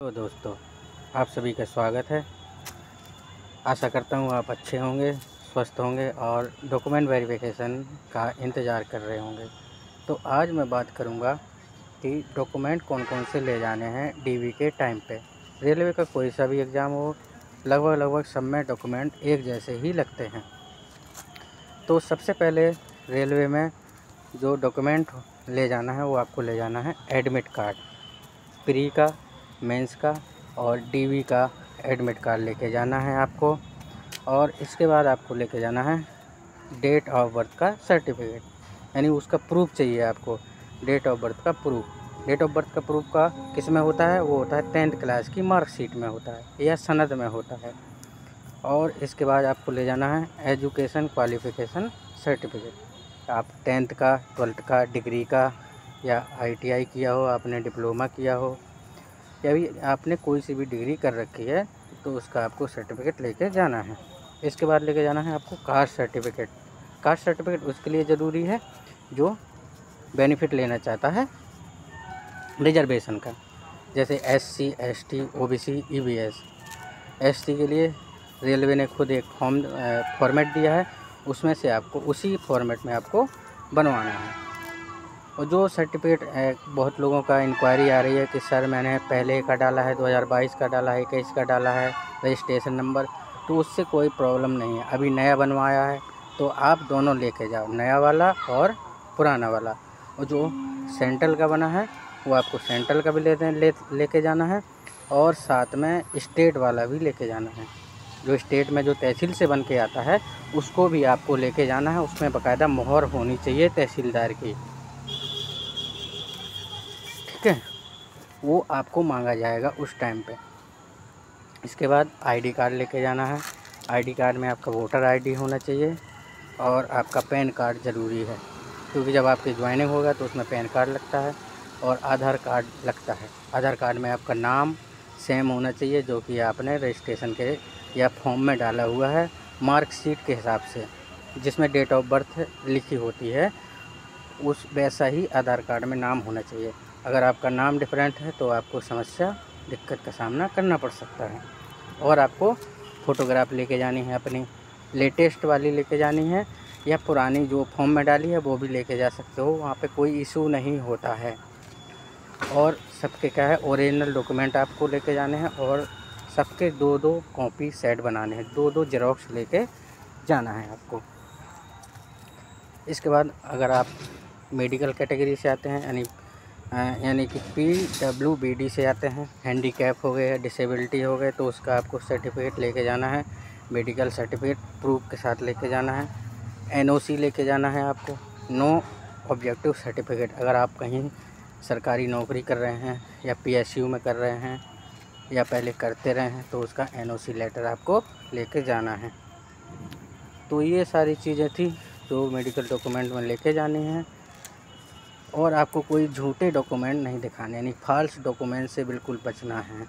तो दोस्तों, आप सभी का स्वागत है। आशा करता हूँ आप अच्छे होंगे, स्वस्थ होंगे और डॉक्यूमेंट वेरिफिकेशन का इंतज़ार कर रहे होंगे। तो आज मैं बात करूँगा कि डॉक्यूमेंट कौन कौन से ले जाने हैं डीवी के टाइम पे। रेलवे का कोई सा भी एग्ज़ाम हो, लगभग सब में डॉक्यूमेंट एक जैसे ही लगते हैं। तो सबसे पहले रेलवे में जो डॉक्यूमेंट ले जाना है वो आपको ले जाना है एडमिट कार्ड, प्री का, मेंस का और डीवी का एडमिट कार्ड लेके जाना है आपको। और इसके बाद आपको लेके जाना है डेट ऑफ बर्थ का सर्टिफिकेट, यानी उसका प्रूफ चाहिए आपको। डेट ऑफ बर्थ का प्रूफ, डेट ऑफ बर्थ का प्रूफ का किस में होता है? वो होता है 10th क्लास की मार्कशीट में होता है या सनद में होता है। और इसके बाद आपको ले जाना है एजुकेशन क्वालिफ़िकेशन सर्टिफिकेट। आप 10th का, 12th का, डिग्री का या ITI किया हो, आपने डिप्लोमा किया हो या भी आपने कोई सी भी डिग्री कर रखी है तो उसका आपको सर्टिफिकेट लेके जाना है। इसके बाद लेके जाना है आपको कास्ट सर्टिफिकेट। कास्ट सर्टिफिकेट उसके लिए ज़रूरी है जो बेनिफिट लेना चाहता है रिजर्वेशन का, जैसे SC, ST, OBC, EBS। ST के लिए रेलवे ने खुद एक फॉर्मेट दिया है, उसमें से आपको उसी फॉर्मेट में आपको बनवाना है। और जो सर्टिफिकेट बहुत लोगों का इंक्वायरी आ रही है कि सर मैंने पहले का डाला है, 2022 का डाला है, 21 का डाला है रजिस्ट्रेशन नंबर, तो उससे कोई प्रॉब्लम नहीं है। अभी नया बनवाया है तो आप दोनों लेके जाओ, नया वाला और पुराना वाला। और जो सेंट्रल का बना है वो आपको सेंट्रल का भी लेके जाना है और साथ में स्टेट वाला भी लेके जाना है। जो स्टेट में जो तहसील से बन के आता है उसको भी आपको लेके जाना है। उसमें बाकायदा मोहर होनी चाहिए तहसीलदार की, ठीक है, वो आपको मांगा जाएगा उस टाइम पे। इसके बाद ID कार्ड लेके जाना है। ID कार्ड में आपका वोटर ID होना चाहिए और आपका पैन कार्ड ज़रूरी है, क्योंकि जब आपकी ज्वाइनिंग होगा तो उसमें पैन कार्ड लगता है और आधार कार्ड लगता है। आधार कार्ड में आपका नाम सेम होना चाहिए जो कि आपने रजिस्ट्रेशन के या फॉर्म में डाला हुआ है, मार्कशीट के हिसाब से जिसमें डेट ऑफ बर्थ लिखी होती है उस वैसा ही आधार कार्ड में नाम होना चाहिए। अगर आपका नाम डिफरेंट है तो आपको समस्या, दिक्कत का सामना करना पड़ सकता है। और आपको फ़ोटोग्राफ लेके जानी है, अपनी लेटेस्ट वाली लेके जानी है या पुरानी जो फॉर्म में डाली है वो भी लेके जा सकते हो, वहाँ पे कोई इशू नहीं होता है। और सबके क्या है, ओरिजिनल डॉक्यूमेंट आपको लेके जाने हैं और सबके 2-2 कॉपी सेट बनाने हैं, 2-2 जेरॉक्स लेके जाना है आपको। इसके बाद अगर आप मेडिकल कैटेगरी से आते हैं, यानी कि PWBD से आते हैं, हैंडीकैप हो गए, डिसेबिलिटी हो गए, तो उसका आपको सर्टिफिकेट लेके जाना है। मेडिकल सर्टिफिकेट प्रूफ के साथ लेके जाना है। NOC लेके जाना है आपको, नो ऑब्जेक्टिव सर्टिफिकेट। अगर आप कहीं सरकारी नौकरी कर रहे हैं या PSU में कर रहे हैं या पहले करते रहे हैं तो उसका NOC लेटर आपको लेके जाना है। तो ये सारी चीज़ें थी जो मेडिकल डॉक्यूमेंट में लेके जानी है। और आपको कोई झूठे डॉक्यूमेंट नहीं दिखाने, यानी फ़ाल्स डॉक्यूमेंट से बिल्कुल बचना है।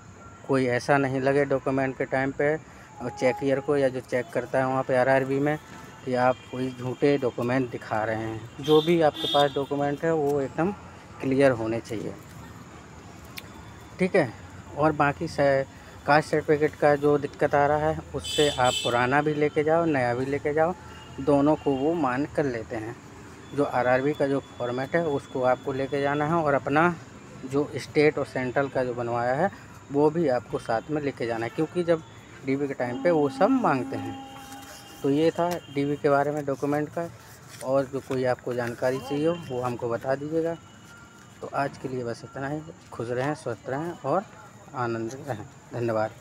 कोई ऐसा नहीं लगे डॉक्यूमेंट के टाइम पे और चेकियर को या जो चेक करता है वहाँ पे RRB में कि आप कोई झूठे डॉक्यूमेंट दिखा रहे हैं। जो भी आपके पास डॉक्यूमेंट है वो एकदम क्लियर होने चाहिए, ठीक है। और बाकी कास्ट सर्टिफिकेट का जो दिक्कत आ रहा है उससे आप पुराना भी लेके जाओ, नया भी लेके जाओ, दोनों को वो मान कर लेते हैं। जो RRB का जो फॉर्मेट है उसको आपको लेके जाना है और अपना जो स्टेट और सेंट्रल का जो बनवाया है वो भी आपको साथ में लेके जाना है, क्योंकि जब DV के टाइम पे वो सब मांगते हैं। तो ये था DV के बारे में डॉक्यूमेंट का। और जो कोई आपको जानकारी चाहिए हो वो हमको बता दीजिएगा। तो आज के लिए बस इतना ही। खुश रहें, स्वस्थ रहें और आनंद रहें। धन्यवाद।